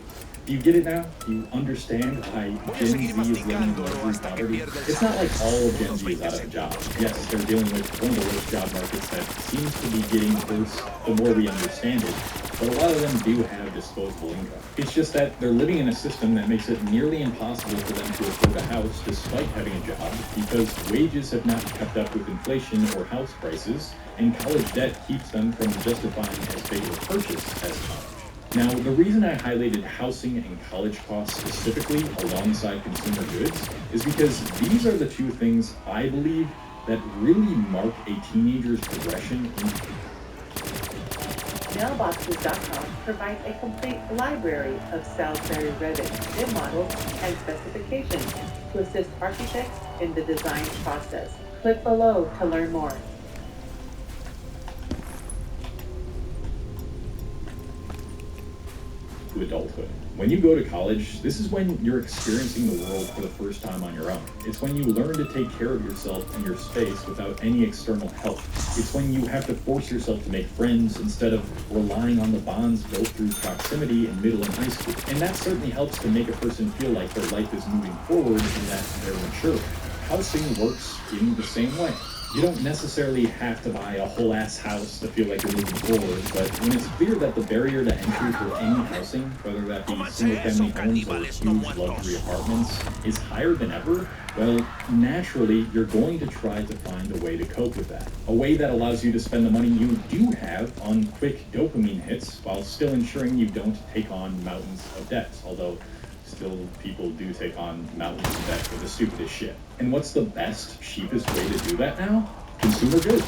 Do you get it now? Do you understand why Gen Z is living in luxury poverty? It's not like all of Gen Z is out of a job. Yes, they're dealing with one of the worst job markets that seems to be getting worse the more we understand it, but a lot of them do have disposable income. It's just that they're living in a system that makes it nearly impossible for them to afford a house despite having a job, because wages have not kept up with inflation or house prices, and college debt keeps them from justifying as big a purchase as college. Now, the reason I highlighted housing and college costs specifically alongside consumer goods is because these are the two things I believe that really mark a teenager's progression in. Mailboxes.com provides a complete library of Salisbury-Rivet BIM models and specifications to assist architects in the design process. Click below to learn more. To adulthood. When you go to college, this is when you're experiencing the world for the first time on your own. It's when you learn to take care of yourself and your space without any external help. It's when you have to force yourself to make friends instead of relying on the bonds built through proximity in middle and high school. And that certainly helps to make a person feel like their life is moving forward and that they're mature. Housing works in the same way. You don't necessarily have to buy a whole ass house to feel like you're moving forward, but when it's clear that the barrier to entry for any housing, whether that be single-family homes or huge luxury apartments, is higher than ever, well, naturally, you're going to try to find a way to cope with that. A way that allows you to spend the money you do have on quick dopamine hits while still ensuring you don't take on mountains of debt, although still people do take on mountains of debt for the stupidest shit. And what's the best, cheapest way to do that now? Consumer goods.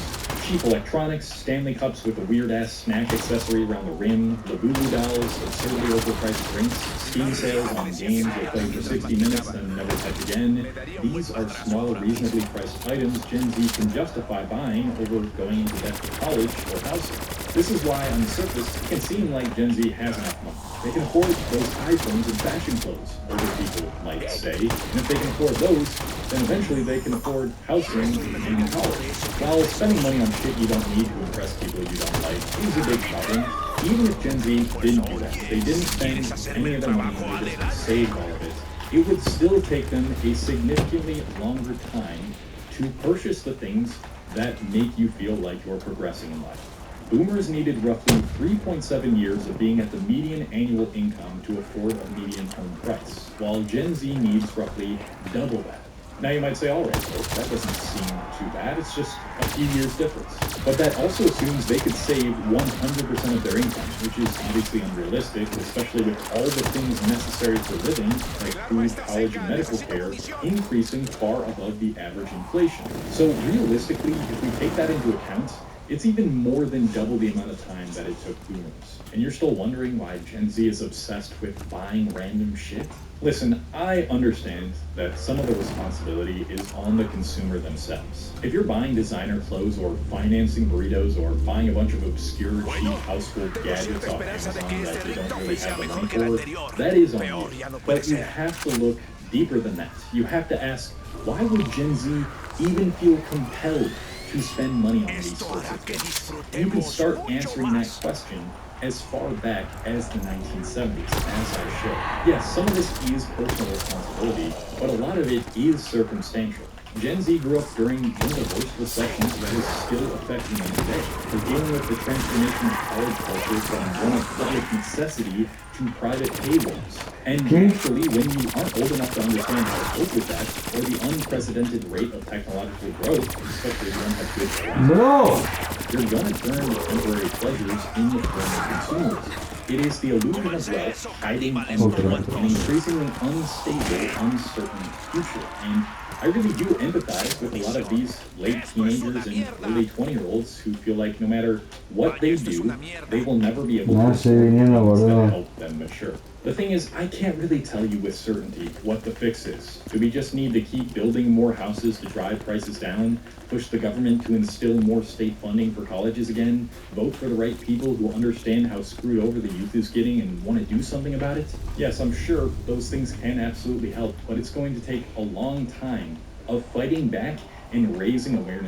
Cheap electronics, Stanley cups with a weird-ass snack accessory around the rim, Labubu dolls, absurdly overpriced drinks, Steam sales on games you'll play for 60 minutes and never touch again. These are small, reasonably priced items Gen Z can justify buying over going into debt for college or housing. This is why, on the surface, it can seem like Gen Z has enough money. They can afford those iPhones and fashion clothes, older people might say, and if they can afford those, then eventually they can afford housing and college. While spending money on shit you don't need to impress people you don't like is a big problem, even if Gen Z didn't do that, they didn't spend any of their money and they just saved all of it, it would still take them a significantly longer time to purchase the things that make you feel like you're progressing in life. Boomers needed roughly 3.7 years of being at the median annual income to afford a median home price, while Gen Z needs roughly double that. Now you might say, all right, well, that doesn't seem too bad, it's just a few years difference. But that also assumes they could save 100% of their income, which is obviously unrealistic, especially with all the things necessary for living, like food, college, and medical care, increasing far above the average inflation. So realistically, if we take that into account, It's even more than double the amount of time that it took boomers. And you're still wondering why Gen Z is obsessed with buying random shit? Listen, I understand that some of the responsibility is on the consumer themselves. If you're buying designer clothes or financing burritos or buying a bunch of obscure, cheap household gadgets off Amazon that you don't really have the money for, that is on you. But you have to look deeper than that. You have to ask, why would Gen Z even feel compelled to spend money on these sorts of things? And you can start answering that question as far back as the 1970s, as I showed. Yes, some of this is personal responsibility, but a lot of it is circumstantial. Gen Z grew up during one of the worst recessions that is still affecting them today. They're dealing with the transformation of college culture from one of public necessity to private paywalls. And actually, when you aren't old enough to understand how to cope with that, or the unprecedented rate of technological growth, especially if you don't have good you're gonna turn to temporary pleasures in the form of consumerism. It is the illusion of wealth hiding under an increasingly unstable, uncertain future. And I really do empathize with a lot of these late teenagers and early 20-year-olds who feel like no matter what they do, they will never be able to help them mature. The thing is, I can't really tell you with certainty what the fix is. Do we just need to keep building more houses to drive prices down, push the government to instill more state funding for colleges again, vote for the right people who understand how screwed over the youth is getting and want to do something about it? Yes, I'm sure those things can absolutely help, but it's going to take a long time of fighting back and raising awareness.